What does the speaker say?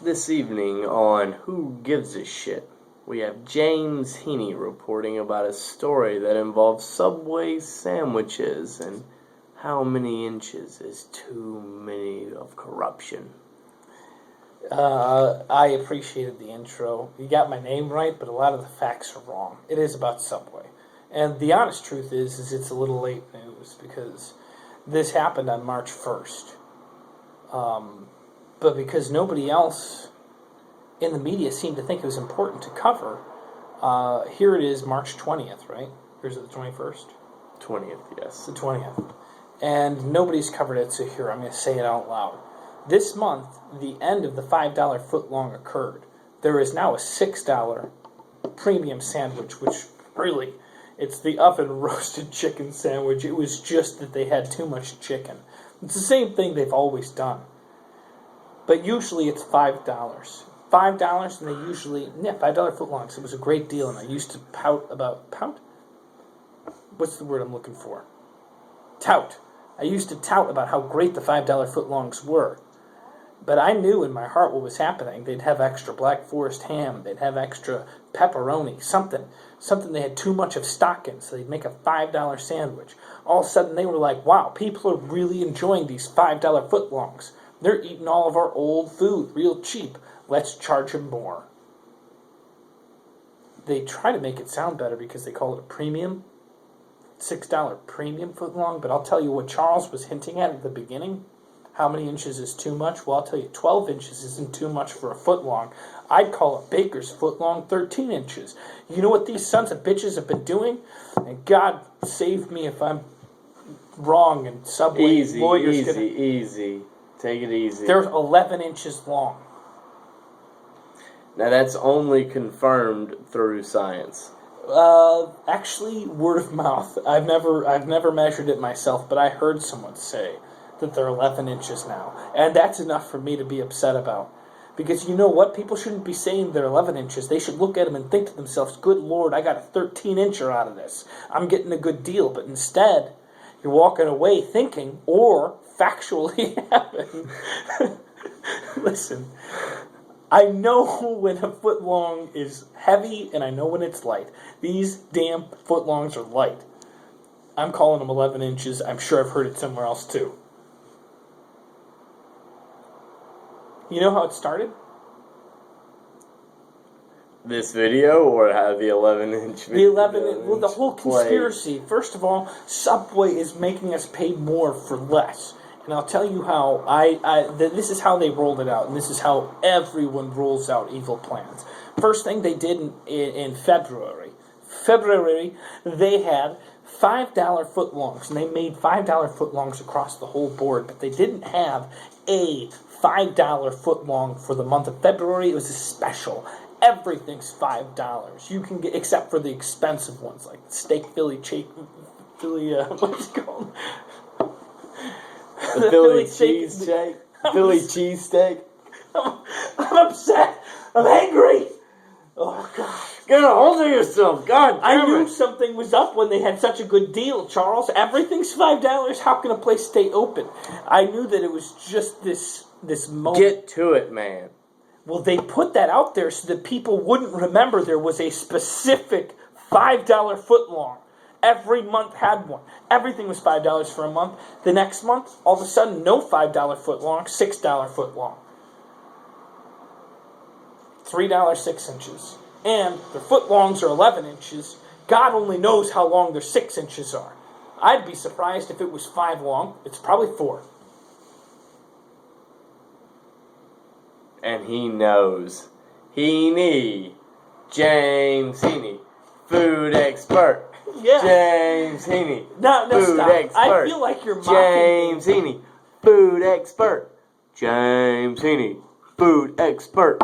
This evening on Who Gives a Shit, we have James Heaney reporting about a story that involves Subway sandwiches and how many inches is too many of corruption. I appreciated the intro. You got my name right, but a lot of the facts are wrong. It is about Subway. And the honest truth is it's a little late news because this happened on March 1st. But because nobody else in the media seemed to think it was important to cover, here it is, March 20th, right? Or is it the 21st? 20th, yes. The 20th. And nobody's covered it, so here, I'm going to say it out loud. This month, the end of the $5 footlong occurred. There is now a $6 premium sandwich, which really, it's the oven roasted chicken sandwich. It was just that they had too much chicken. It's the same thing they've always done. But usually it's $5. $5, and they usually, $5 footlongs. It was a great deal, and I used to pout? What's the word I'm looking for? Tout. I used to tout about how great the $5 footlongs were. But I knew in my heart what was happening. They'd have extra Black Forest ham. They'd have extra pepperoni. Something they had too much of stock in, so they'd make a $5 sandwich. All of a sudden, they were like, wow, people are really enjoying these $5 footlongs. They're eating all of our old food real cheap. Let's charge them more. They try to make it sound better because they call it a premium, $6 premium footlong. But I'll tell you what Charles was hinting at the beginning. How many inches is too much? Well, I'll tell you, 12 inches isn't too much for a footlong. I'd call a baker's footlong 13 inches. You know what these sons of bitches have been doing? And God save me if I'm wrong and Subway lawyers... Easy. Take it easy. They're 11 inches long. Now that's only confirmed through science. Actually, word of mouth. I've never measured it myself, but I heard someone say that they're 11 inches now. And that's enough for me to be upset about. Because you know what? People shouldn't be saying they're 11 inches. They should look at them and think to themselves, good Lord, I got a 13-incher out of this. I'm getting a good deal. But instead, you're walking away thinking, or factually having... Listen, I know when a footlong is heavy and I know when it's light. These damn footlongs are light. I'm calling them 11 inches. I'm sure I've heard it somewhere else too. You know how it started? This video, or how the 11-inch video? Well, the whole conspiracy. Play. First of all, Subway is making us pay more for less. And I'll tell you how this is how they rolled it out, and this is how everyone rolls out evil plans. First thing they did in February, they had $5 footlongs, and they made $5 footlongs across the whole board, but they didn't have a $5 footlong for the month of February. It was a special. Everything's $5. You can get, except for the expensive ones, like steak Philly, what's it called? The Philly cheesesteak. Philly cheesesteak. I'm upset. I'm angry. Oh, God. Get a hold of yourself. God damn I knew something was up when they had such a good deal, Charles. Everything's $5. How can a place stay open? I knew that it was just this moment. Get to it, man. Well, they put that out there so that people wouldn't remember there was a specific $5 footlong. Every month had one. Everything was $5 for a month. The next month, all of a sudden, no $5 footlong, $6 footlong. $3, 6 inches. And their footlongs are 11 inches. God only knows how long their 6 inches are. I'd be surprised if it was 5 long. It's probably 4. And he knows. James Heaney, food expert. Yeah. James Heaney, no, food stop. expert. I feel like you're mocking James Heaney, food expert. James Heaney, food expert.